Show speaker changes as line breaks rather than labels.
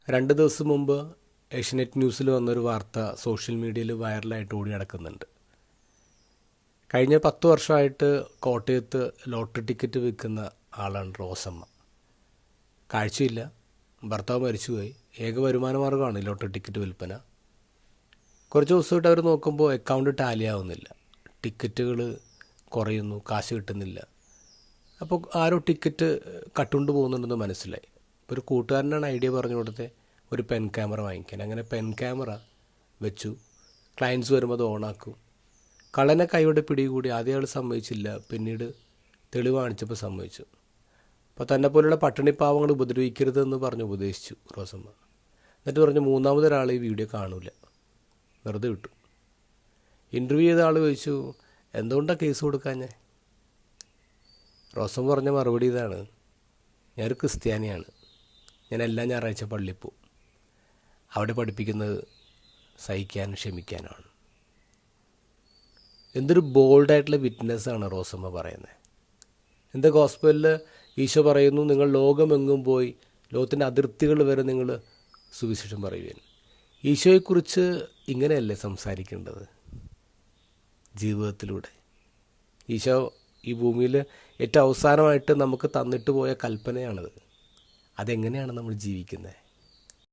രണ്ട് ദിവസം മുമ്പ് ഏഷ്യനെറ്റ് ന്യൂസിൽ വന്നൊരു വാർത്ത സോഷ്യൽ മീഡിയയിൽ വൈറലായിട്ട് ഓടി നടക്കുന്നുണ്ട്. കഴിഞ്ഞ 10 വർഷമായിട്ട് കോട്ടയത്ത് ലോട്ടറി ടിക്കറ്റ് വിൽക്കുന്ന ആളാണ് റോസമ്മ. കാഴ്ചയില്ല, ഭർത്താവ് മരിച്ചുപോയി, ഏക വരുമാന മാർഗ്ഗമാണ് ലോട്ടറി ടിക്കറ്റ് വിൽപ്പന. കുറച്ച് ദിവസമായിട്ട് അവർ നോക്കുമ്പോൾ അക്കൗണ്ട് ടാലി ആവുന്നില്ല, ടിക്കറ്റുകൾ കുറയുന്നു, കാശ് കിട്ടുന്നില്ല. അപ്പോൾ ആരോ ടിക്കറ്റ് കട്ടുകൊണ്ട് പോകുന്നുണ്ടെന്ന് മനസ്സിലായി. ഇപ്പോൾ ഒരു കൂട്ടുകാരനാണ് ഐഡിയ പറഞ്ഞു കൊടുത്തത് ഒരു പെൻ ക്യാമറ വാങ്ങിക്കാൻ. അങ്ങനെ പെൻ ക്യാമറ വെച്ചു. ക്ലയൻസ് വരുമ്പോൾ അത് ഓണാക്കും. കള്ളനെ കൈയോടെ പിടികൂടി. ആദ്യം ആൾ സമ്മതിച്ചില്ല, പിന്നീട് തെളിവ് കാണിച്ചപ്പോൾ സമ്മതിച്ചു. അപ്പോൾ തന്നെ പോലുള്ള പട്ടിണി പാവങ്ങൾ ഉപദ്രവിക്കരുതെന്ന് പറഞ്ഞ് ഉപദേശിച്ചു റോസമ്മ. എന്നിട്ട് പറഞ്ഞു മൂന്നാമതൊരാൾ ഈ വീഡിയോ കാണൂല, വെറുതെ വിട്ടു. ഇൻ്റർവ്യൂ ചെയ്ത ആൾ ചോദിച്ചു, എന്തുകൊണ്ടാണ് കേസ് കൊടുക്കാഞ്ഞേ? റോസമ്മ പറഞ്ഞ മറുപടി ഇതാണ്: ഞാനൊരു ക്രിസ്ത്യാനിയാണ്, ഞാൻ എല്ലാ ഞായറാഴ്ച പള്ളിയിൽ പോവും. അവിടെ പഠിപ്പിക്കുന്നത് സഹിക്കാനും ക്ഷമിക്കാനാണ്. എന്തൊരു ബോൾഡായിട്ടുള്ള വിറ്റ്നസ്സാണ് റോസമ്മ പറയുന്നത്. എന്താ ഗോസ്പലിൽ ഈശോ പറയുന്നു, നിങ്ങൾ ലോകമെങ്ങും പോയി ലോകത്തിൻ്റെ അതിർത്തികൾ വരെ നിങ്ങൾ സുവിശേഷം പറയുവാൻ. ഈശോയെക്കുറിച്ച് ഇങ്ങനെയല്ലേ സംസാരിക്കേണ്ടത്? ജീവിതത്തിലൂടെ ഈശോ ഈ ഭൂമിയിൽ ഏറ്റവും അവസാനമായിട്ട് നമുക്ക് തന്നിട്ട് പോയ കൽപ്പനയാണത്. അതെങ്ങനെയാണ് നമ്മൾ ജീവിക്കുന്നത്?